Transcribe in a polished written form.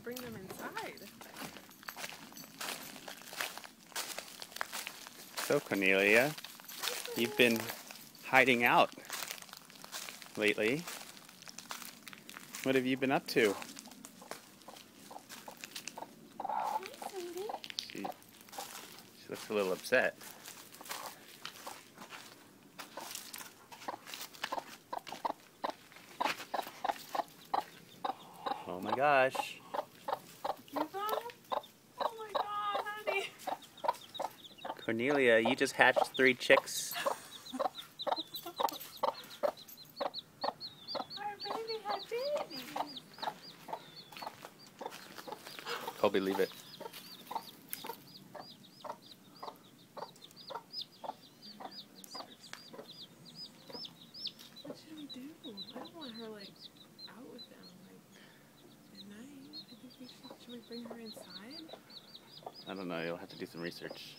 bring them inside. So Cornelia, you've been hiding out lately. What have you been up to? She looks a little upset. Oh my gosh. You thought? Oh my god, honey. Cornelia, you just hatched 3 chicks. Our baby had babies. Colby, leave it. What should we do? I don't want her like out with them like at night. I think should we bring her inside? I don't know, you'll have to do some research.